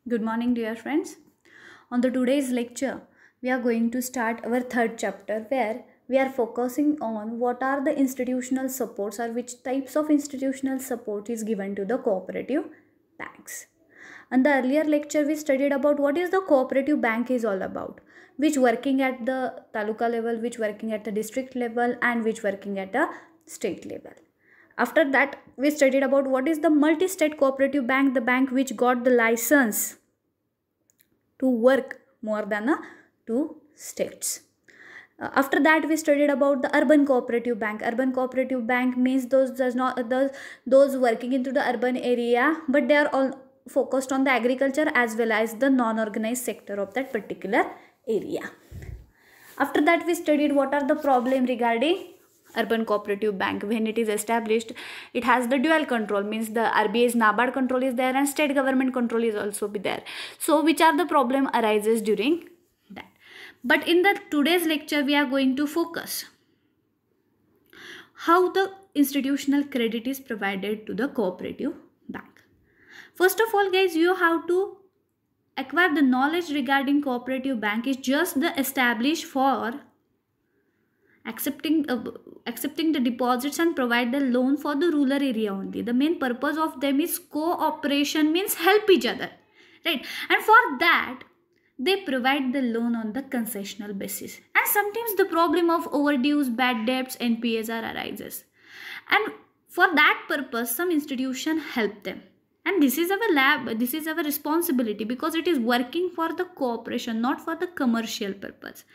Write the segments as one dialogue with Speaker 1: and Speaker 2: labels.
Speaker 1: Good morning, dear friends. On the today's lecture, we are going to start our third chapter where we are focusing on what are the institutional supports or which types of institutional support is given to the cooperative banks. In the earlier lecture, we studied about what is the cooperative bank is all about, which working at the taluka level, which working at the district level, and which working at the state level. After that, we studied about what is the multi-state cooperative bank, the bank which got the license to work more than two states. After that, we studied about the urban cooperative bank. Urban cooperative bank means those working into the urban area, but they are all focused on the agriculture as well as the non-organized sector of that particular area. After that, we studied what are the problem regarding urban cooperative bank. When it is established, it has the dual control, means the RBI's NABARD control is there and state government control is also be there. So which are the problem arises during that. But in the today's lecture, we are going to focus how the institutional credit is provided to the cooperative bank. First of all, guys, you have to acquire the knowledge regarding cooperative bank is just the established for accepting the deposits and provide the loan for the rural area only. The main purpose of them is cooperation, means help each other, right? And for that, they provide the loan on the concessional basis. And sometimes the problem of overdues, bad debts, NPAs arises. And for that purpose, some institution help them. And this is our responsibility because it is working for the cooperation, not for the commercial purpose.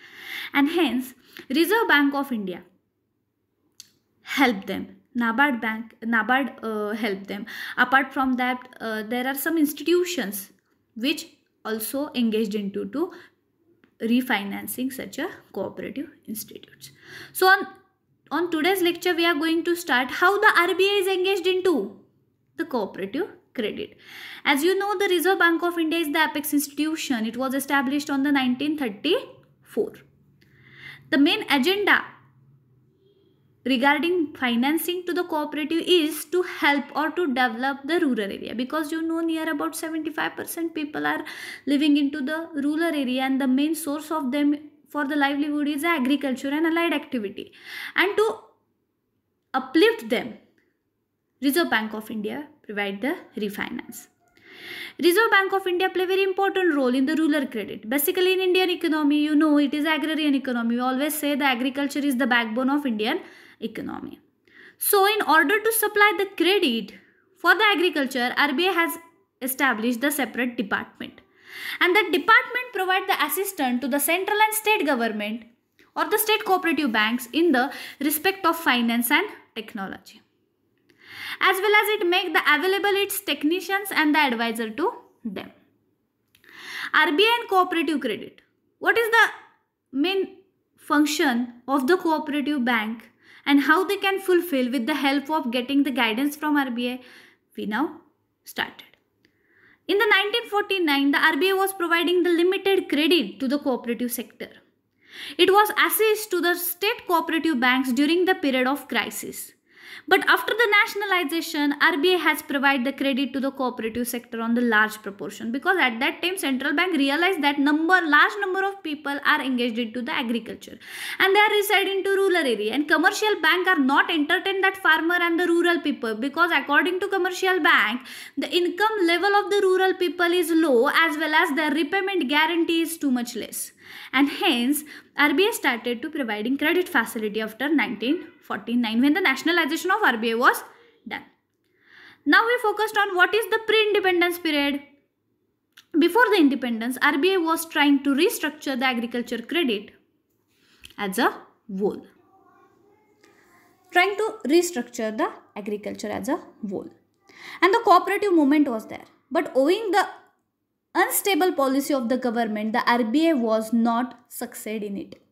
Speaker 1: And hence, Reserve Bank of India help them. NABARD help them. Apart from that, there are some institutions which also engaged into refinancing such a cooperative institutes. So on today's lecture, we are going to start how the RBI is engaged into the cooperative credit. As you know, the Reserve Bank of India is the apex institution. It was established on the 1934. The main agenda regarding financing to the cooperative is to help or to develop the rural area, because you know near about 75% people are living into the rural area and the main source of them for the livelihood is agriculture and allied activity. And to uplift them, Reserve Bank of India provide the refinance. Reserve Bank of India play very important role in the rural credit. Basically in Indian economy, you know, it is agrarian economy. We always say the agriculture is the backbone of Indian economy. So in order to supply the credit for the agriculture, RBI has established the separate department. And that department provide the assistance to the central and state government or the state cooperative banks in the respect of finance and technology, as well as it make the available its technicians and the advisor to them. RBI and cooperative credit. What is the main function of the cooperative bank and how they can fulfill with the help of getting the guidance from RBI? We now started. In the 1949, the RBI was providing the limited credit to the cooperative sector. It was assist to the state cooperative banks during the period of crisis. But after the nationalization, RBI has provided the credit to the cooperative sector on the large proportion, because at that time central bank realized that large number of people are engaged into the agriculture and they are residing to rural area, and commercial bank are not entertain that farmer and the rural people, because according to commercial bank the income level of the rural people is low as well as their repayment guarantee is too much less. And hence RBI started to providing credit facility after 1949 when the nationalization of RBI was done. Now we focused on what is the pre-independence period. Before the independence, RBI was trying to restructure the agriculture credit as a whole. Trying to restructure the agriculture as a whole. And the cooperative movement was there. But owing the unstable policy of the government, the RBI was not succeed in it.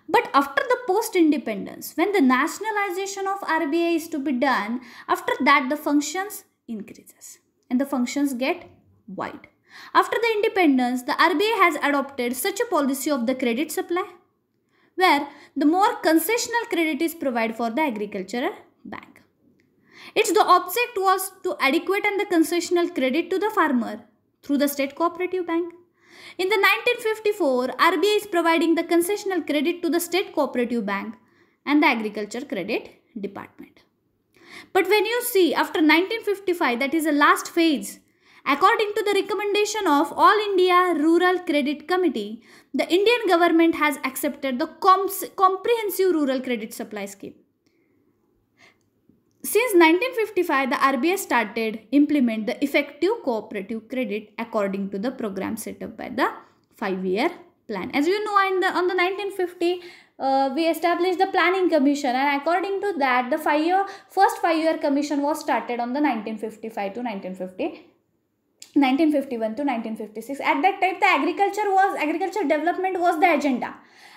Speaker 1: But after the post-independence, when the nationalization of RBI is to be done, after that the functions increases and the functions get wide. After the independence, the RBI has adopted such a policy of the credit supply, where the more concessional credit is provided for the agricultural bank. The object was to adequate and the concessional credit to the farmer through the State Cooperative Bank. In the 1954, RBI is providing the concessional credit to the State Cooperative Bank and the Agriculture Credit Department. But when you see after 1955, that is the last phase, according to the recommendation of All India Rural Credit Committee, the Indian government has accepted the Comprehensive Rural Credit Supply Scheme. Since 1955, the RBI started implement the effective cooperative credit according to the program set up by the 5-year plan. As you know, on the 1950, we established the Planning Commission, and according to that, the first 5-year commission was started on the 1955 to 1951 to 1956. At that time, the agriculture development was the agenda.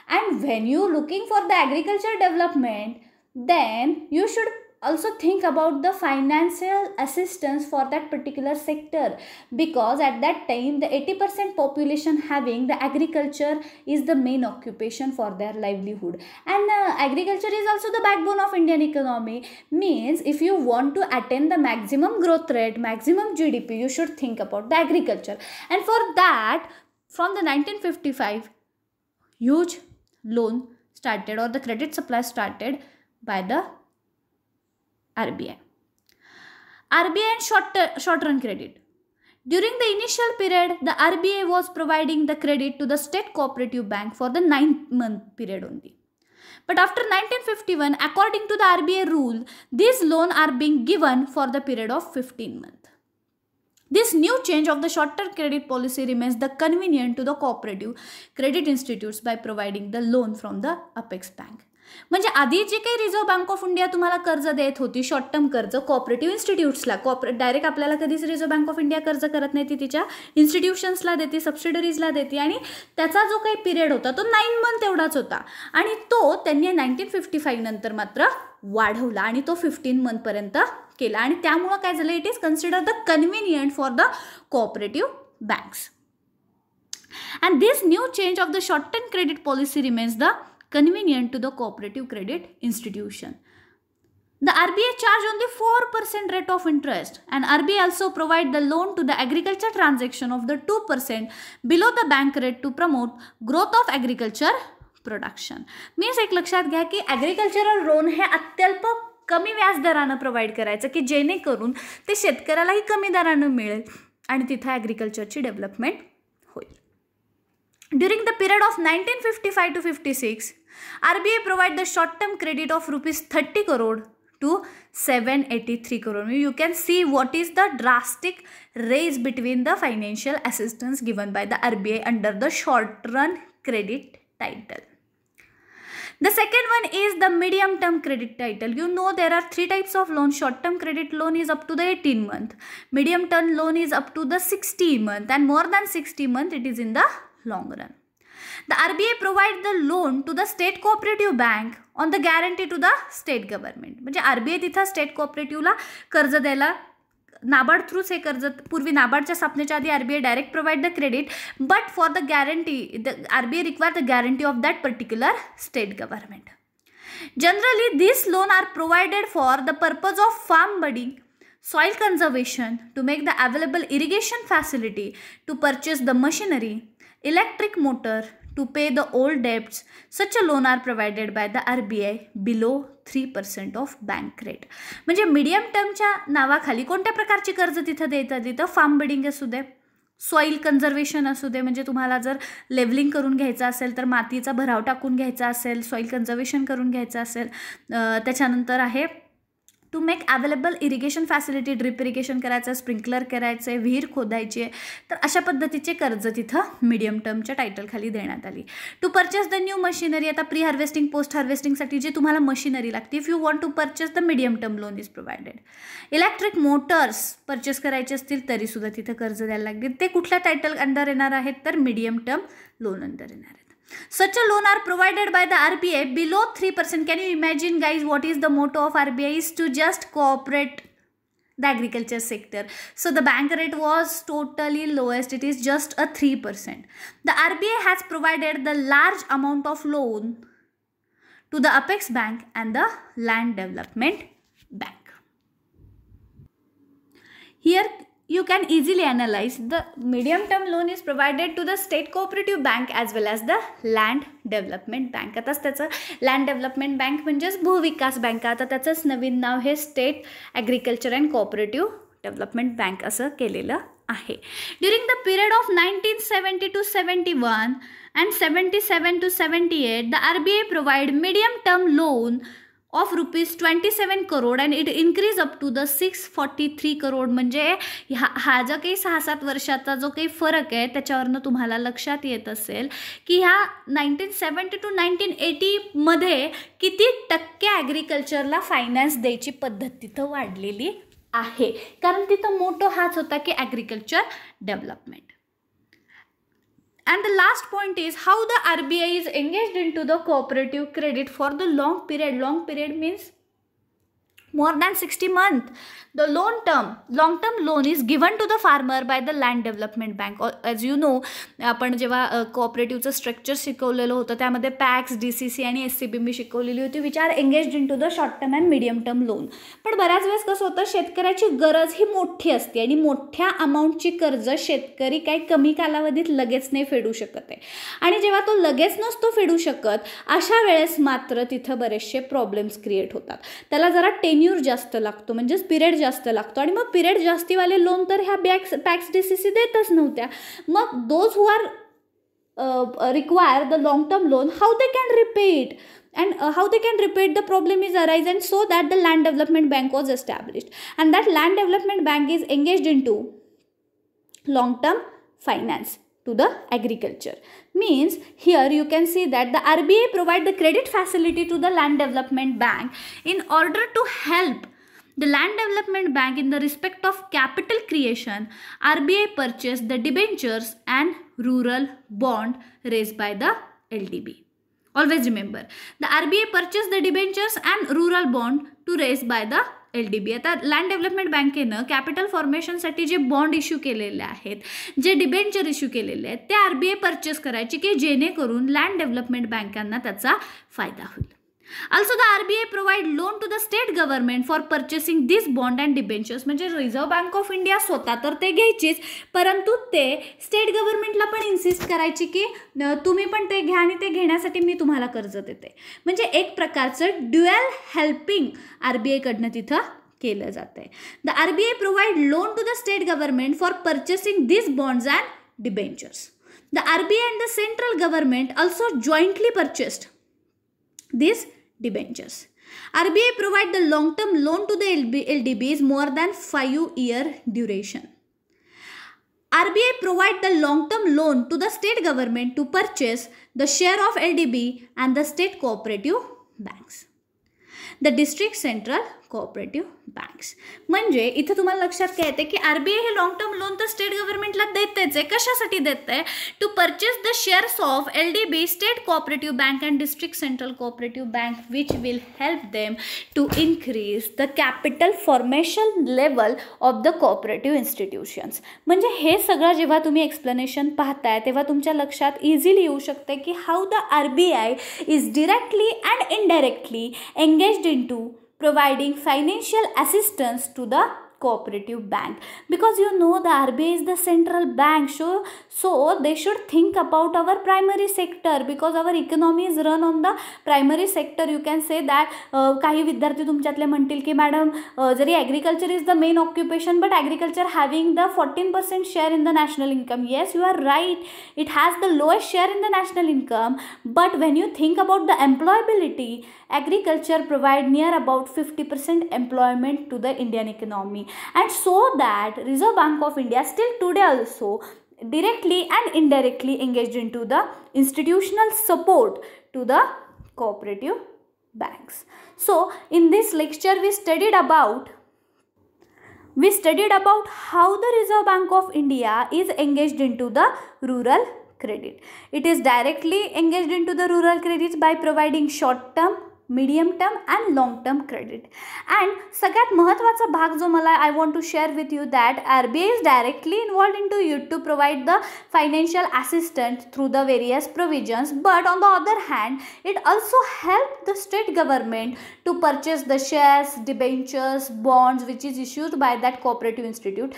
Speaker 1: And when you looking for the agriculture development, then you should also think about the financial assistance for that particular sector, because at that time the 80% population having the agriculture is the main occupation for their livelihood, and agriculture is also the backbone of Indian economy. Means if you want to attain the maximum growth rate, maximum GDP, you should think about the agriculture. And for that, from the 1955, huge loan started, or the credit supply started by the RBI and short-run credit. During the initial period, the RBI was providing the credit to the State Cooperative Bank for the 9-month period only. But after 1951, according to the RBI rule, these loans are being given for the period of 15 months. This new change of the short-term credit policy remains the convenient to the cooperative credit institutes by providing the loan from the Apex Bank. म्हणजे आधी जे काही reserve Bank of India तुम्हाला कर्ज देत होती, short term कर्ज cooperative इन्स्टिट्यूट्सला, direct आपल्याला कधीच रिझर्व्ह बँक ऑफ इंडिया कर्ज करत नाही, ती तिच्या इन्स्टिट्यूशन्सला देते, सबसिडरीजला देते, आणि त्याचा जो काही पिरियड होता तो 9 मंथ एवढाच होता, आणि तो त्यांनी 1955 नंतर मात्र वाढवला आणि तो 15 मंथपर्यंत केला, आणि त्यामुळे काय झालं, it is consider the convenient for the cooperative banks. And this new change of the short term credit policy remains the convenient to the cooperative credit institution. The RBI charge only 4% rate of interest, and RBI also provide the loan to the agriculture transaction of the 2% below the bank rate to promote growth of agriculture production. Means एक लक्षात घ्या की agricultural loan हे अत्यल्प कमी व्याजदरानं provide करायचं की जेणेकरून ते शेतकऱ्यालाही कमी दरानं मिळेल आणि तिथे ॲग्रिकल्चरची डेव्हलपमेंट होईल. During the period of 1955 to 56, RBI provide the short-term credit of rupees 30 crore to 783 crore. You can see what is the drastic raise between the financial assistance given by the RBI under the short-run credit title. The second one is the medium-term credit title. You know there are 3 types of loan. Short-term credit loan is up to the 18 month. Medium-term loan is up to the 60 month, and more than 60 month it is in the long run. The RBI provides the loan to the State Cooperative Bank on the guarantee to the state government. म्हणजे RBI तिथं state कोऑपरेटिव्हला कर्ज द्यायला नाबार्ड थ्रूच हे कर्ज, पूर्वी नाबार्डच्या स्थापनेच्या आधी RBI direct provide the credit, but for the guarantee the RBI require the guarantee of that particular state government. Generally this loan are provided for the purpose of farm budding, soil conservation, to make the available irrigation facility, to purchase the machinery, electric motor, to pay the old debts. Such a loan are provided by the RBI below 3% of bank rate. म्हणजे medium टर्मच्या नावाखाली कोणत्या प्रकारची कर्ज तिथं देतात, तिथं farm bidding असू दे, soil conservation असू दे, म्हणजे तुम्हाला जर लेवलिंग करून घ्यायचं असेल तर मातीचा भराव टाकून घ्यायचा असेल, सॉईल कन्झर्वेशन करून घ्यायचं असेल, त्याच्यानंतर आहे to make available irrigation facility, drip irrigation करायचं, स्प्रिंकलर करायचं, विहीर खोदायची आहे, तर अशा पद्धतीचे कर्ज तिथं मीडियम टर्मच्या टायटलखाली देण्यात आली. To purchase the new machinery, आता प्री हार्वेस्टिंग पोस्ट हार्वेस्टिंगसाठी जे तुम्हाला मशिनरी लागते, if you want to purchase the medium term loan is provided. Electric motors purchase करायचे असतील तरीसुद्धा तिथं कर्ज द्यायला लागतील. ते कुठल्या टायटल अंडर येणार आहेत, तर मीडियम टर्म लोन अंडर येणार आहेत. Such a loan are provided by the RBI below 3%. Can you imagine, guys, what is the motto of RBI is to just cooperate the agriculture sector. So the bank rate was totally lowest. It is just a 3%. The RBI has provided the large amount of loan to the Apex Bank and the Land Development Bank. Here you can easily analyze the medium term loan is provided to the state cooperative bank as well as the land development bank. आताच त्याचं land development bank म्हणजेच भूविकास bank, आता त्याचंच नवीन नाव हे state agriculture and cooperative development bank असं केलेलं आहे. During the period of 1970 to 71 and 77 to 78 the RBI provide medium term loan of rupees 27 crore and it increase up to the 643 crore. म्हणजे हा जो काही 6-7 वर्षाचा जो काही फरक आहे त्याच्यावरनं तुम्हाला लक्षात येत असेल की ह्या 1970 to 1980 मध्ये किती टक्के ॲग्रिकल्चरला फायनान्स द्यायची पद्धत तिथं वाढलेली आहे, कारण तिथं मोठं हाच होता की agriculture development. And the last point is how the RBI is engaged into the cooperative credit for the long period. Long period means more than 60 months. The long term loan is given to the farmer by the land development bank. As you know, आपण जेव्हा कोऑपरेटिव्हचं structure शिकवलेलं होतं त्यामध्ये PACS, DCC आणि SCB मी शिकवलेली होती which are engaged in to the short term and medium term loan. पण बऱ्याच वेळेस कसं होतं, शेतकऱ्याची गरज ही मोठी असते आणि मोठ्या अमाऊंटची कर्ज शेतकरी काही कमी कालावधीत लगेच नाही फेडू शकत आहे, आणि जेव्हा तो लगेच नसतो फेडू शकत अशा वेळेस मात्र तिथं बरेचसे प्रॉब्लेम्स क्रिएट होतात. त्याला जरा टेन्यूर जास्त लागतो, म्हणजेच पिरियड जास्त लागतो, आणि मग पिरियड जास्तीवाले लोन तर ह्या पॅक्स DCC देतच नव्हत्या. मग those who are require the long term loan, how they can repay it and how they can repay it, the problem is arise, and so that the land development bank was established, and that land development bank is engaged into long term finance to the agriculture. Means here you can see that the RBI provide the credit facility to the land development bank in order to help the land development bank in the respect of capital creation. RBI purchased the debentures and rural bond raised by the LDB. Always remember, the RBI purchased the debentures and rural bond to raise by the LDB. आता land development बँकेनं capital फॉर्मेशनसाठी जे bond issue केलेले आहेत, जे debenture issue केलेले आहेत, ते RBI purchase करायचे की जेणेकरून लँड डेव्हलपमेंट बँकांना त्याचा फायदा होईल. Also the RBI provide loan to the state government for purchasing this bond and debentures. म्हणजे रिझर्व्ह बँक ऑफ इंडिया स्वतः तर ते घ्यायचीच, परंतु ते स्टेट गव्हर्नमेंटला पण इन्सिस्ट करायची की तुम्ही पण ते घ्या आणि ते घेण्यासाठी मी तुम्हाला कर्ज देते. म्हणजे एक प्रकारचं ड्युअल हेल्पिंग RBI कडनं तिथं केलं जातं आहे. The RBI provide loan to the state government for purchasing these bonds and debentures. The RBI and the central government also jointly purchased these debentures. RBI provide the long term loan to the LDBs more than 5-year duration. RBI provide the long term loan to the state government to purchase the share of LDB and the state cooperative banks. The district central cooperative banks. म्हणजे इथं तुम्हाला लक्षात काय येते की RBI हे long term loan तर state गव्हर्नमेंटला देतेच आहे. कशासाठी देत आहे? To purchase the shares of LDB, state cooperative bank and district central cooperative bank which will help them to increase the capital formation level of the cooperative institutions. म्हणजे हे सगळं जेव्हा तुम्ही एक्सप्लेनेशन पाहताय तेव्हा तुमच्या लक्षात इझिली येऊ शकते की how the RBI is directly and indirectly engaged in to providing financial assistance to the cooperative bank, because you know the RBI is the central bank, so they should think about our primary sector, because our economy is run on the primary sector. You can say that काही विद्यार्थी तुमच्यातले म्हणतील की madam जरी agriculture is the main occupation but agriculture having the 14% share in the national income. Yes, you are right, it has the lowest share in the national income, but when you think about the employability, agriculture provide near about 50% employment to the Indian economy, and so that Reserve Bank of India still today also directly and indirectly engaged into the institutional support to the cooperative banks. So in this lecture we studied about how the Reserve Bank of India is engaged into the rural credit. It is directly engaged into the rural credits by providing short term, medium term and long term credit. And सगळ्यात महत्त्वाचा भाग जो मला I want to share with you that RBI is directly involved in to provide the financial assistance through the various provisions, but on the other hand it also help the state government to purchase the shares, debentures, bonds which is issued by that cooperative institute.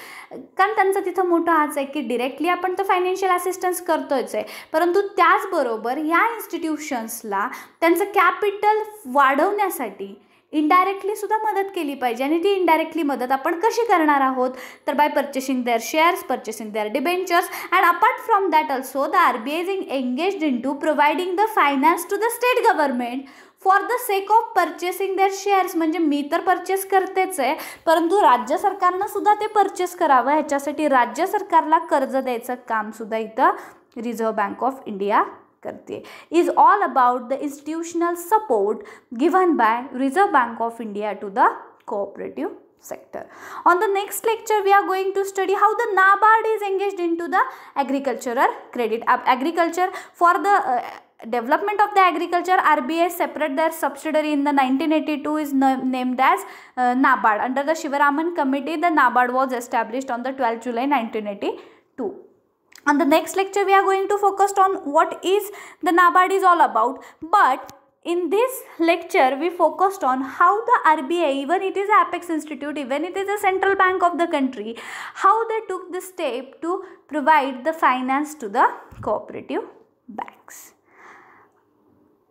Speaker 1: कारण त्यांचा तिथं मोठा हाच आहे की directly आपण तर financial assistance करतोच आहे, परंतु त्याचबरोबर ह्या इन्स्टिट्यूशन्सला त्यांचं कॅपिटल वाढवण्यासाठी इनडायरेक्टली सुद्धा मदत केली पाहिजे. आणि ती इनडायरेक्टली मदत आपण कशी करणार आहोत तर by purchasing their shares, purchasing their debentures, and apart from that also the RBI is engaged in to providing the finance to the state government for the sake of purchasing their shares. म्हणजे मी तर purchase करतेच आहे, परंतु राज्य सरकारनं सुद्धा ते परचेस करावं, ह्याच्यासाठी राज्य सरकारला कर्ज द्यायचं कामसुद्धा इथं रिझर्व्ह बँक ऑफ इंडिया करते. Is all about the institutional support given by Reserve Bank of India to the cooperative sector. On the next lecture we are going to study how the NABARD is engaged into the agricultural credit. Agriculture for the development of the agriculture, RBI separate their subsidiary in the 1982 is named as NABARD. Under the Shivaraman committee, the NABARD was established on the 12th July 1982. On the next lecture we are going to focus on what is the NABARD is all about, but in this lecture we focused on how the RBI, even it is Apex Institute, even it is a central bank of the country, how they took the step to provide the finance to the cooperative banks.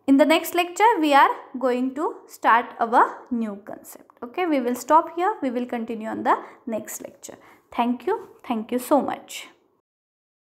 Speaker 1: In the next lecture we are going to start our new concept. Okay, we will stop here, we will continue on the next lecture. Thank you so much.